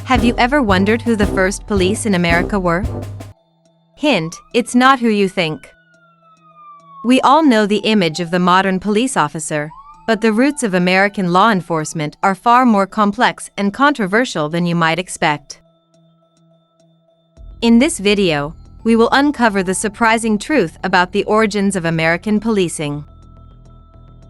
Have you ever wondered who the first police in America were? Hint, it's not who you think. We all know the image of the modern police officer, but the roots of American law enforcement are far more complex and controversial than you might expect. In this video, we will uncover the surprising truth about the origins of American policing.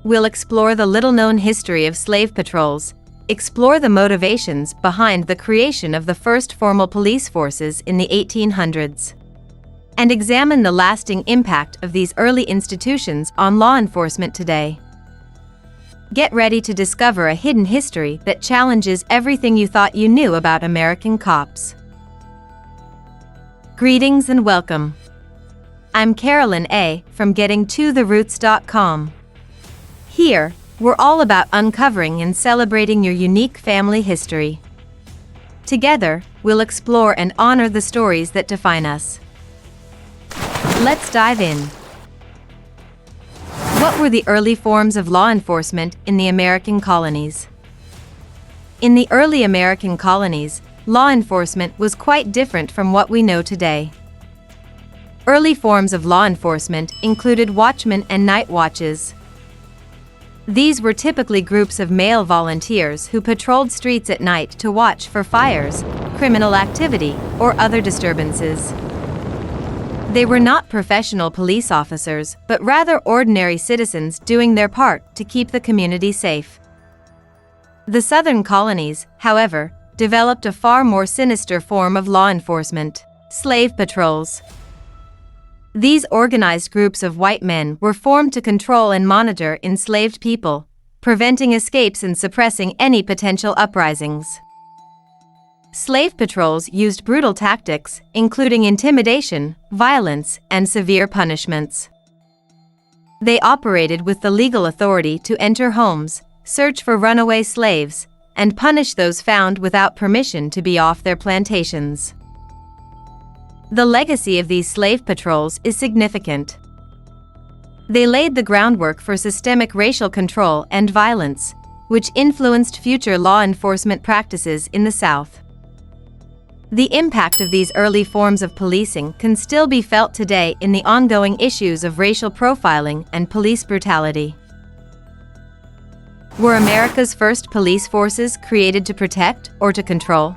We'll explore the little-known history of slave patrols, explore the motivations behind the creation of the first formal police forces in the 1800s, and examine the lasting impact of these early institutions on law enforcement today. Get ready to discover a hidden history that challenges everything you thought you knew about American cops. Greetings and welcome. I'm Carolyn A. from GettingToTheRoots.com. Here, we're all about uncovering and celebrating your unique family history. Together, we'll explore and honor the stories that define us. Let's dive in. What were the early forms of law enforcement in the American colonies? In the early American colonies, law enforcement was quite different from what we know today. Early forms of law enforcement included watchmen and night watches. These were typically groups of male volunteers who patrolled streets at night to watch for fires, criminal activity, or other disturbances. They were not professional police officers, but rather ordinary citizens doing their part to keep the community safe. The southern colonies, however, developed a far more sinister form of law enforcement: slave patrols. These organized groups of white men were formed to control and monitor enslaved people, preventing escapes and suppressing any potential uprisings. Slave patrols used brutal tactics, including intimidation, violence, and severe punishments. They operated with the legal authority to enter homes, search for runaway slaves, and punish those found without permission to be off their plantations. The legacy of these slave patrols is significant. They laid the groundwork for systemic racial control and violence, which influenced future law enforcement practices in the South. The impact of these early forms of policing can still be felt today in the ongoing issues of racial profiling and police brutality. Were America's first police forces created to protect or to control?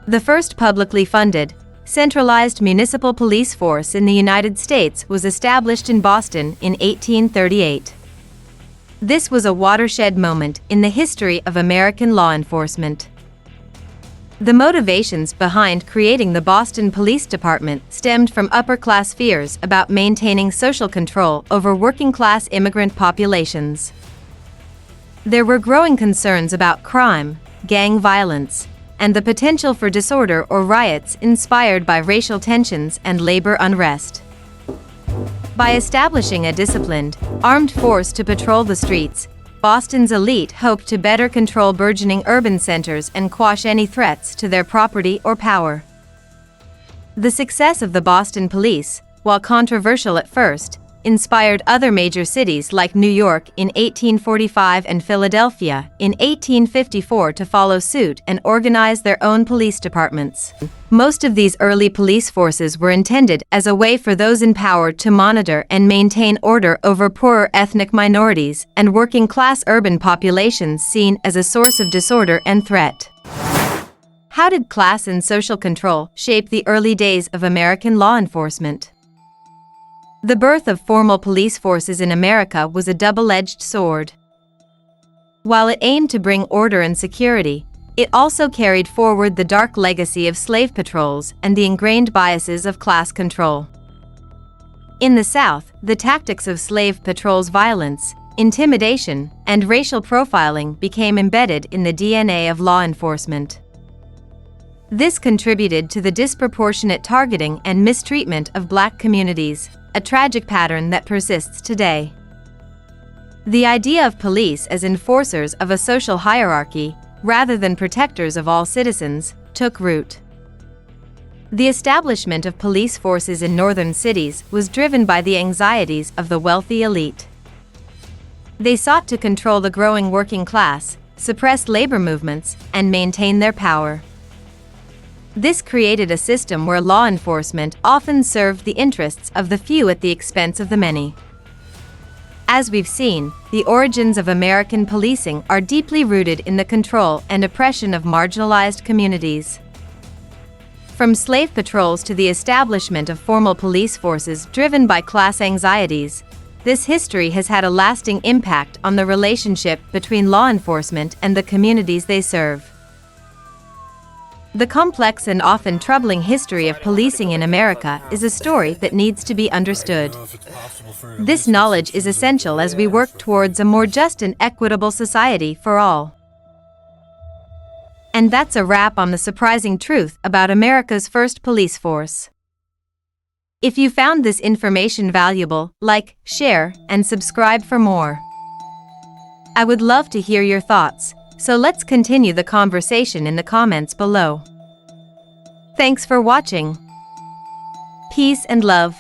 The first publicly funded, centralized municipal police force in the United States was established in Boston in 1838. This was a watershed moment in the history of American law enforcement. The motivations behind creating the Boston Police Department stemmed from upper-class fears about maintaining social control over working-class immigrant populations. There were growing concerns about crime, gang violence, and the potential for disorder or riots inspired by racial tensions and labor unrest. By establishing a disciplined, armed force to patrol the streets, Boston's elite hoped to better control burgeoning urban centers and quash any threats to their property or power. The success of the Boston Police, while controversial at first, inspired other major cities like New York in 1845 and Philadelphia in 1854 to follow suit and organize their own police departments. Most of these early police forces were intended as a way for those in power to monitor and maintain order over poorer ethnic minorities and working-class urban populations seen as a source of disorder and threat. How did class and social control shape the early days of American law enforcement? The birth of formal police forces in America was a double-edged sword. While it aimed to bring order and security, it also carried forward the dark legacy of slave patrols and the ingrained biases of class control. In the South, the tactics of slave patrols' violence, intimidation, and racial profiling became embedded in the DNA of law enforcement. This contributed to the disproportionate targeting and mistreatment of black communities, a tragic pattern that persists today. The idea of police as enforcers of a social hierarchy, rather than protectors of all citizens, took root. The establishment of police forces in northern cities was driven by the anxieties of the wealthy elite. They sought to control the growing working class, suppress labor movements, and maintain their power. This created a system where law enforcement often served the interests of the few at the expense of the many. As we've seen, the origins of American policing are deeply rooted in the control and oppression of marginalized communities. From slave patrols to the establishment of formal police forces driven by class anxieties, this history has had a lasting impact on the relationship between law enforcement and the communities they serve. The complex and often troubling history of policing in America is a story that needs to be understood. This knowledge is essential as we work towards a more just and equitable society for all. And that's a wrap on the surprising truth about America's first police force. If you found this information valuable, like, share, and subscribe for more. I would love to hear your thoughts, so let's continue the conversation in the comments below. Thanks for watching. Peace and love.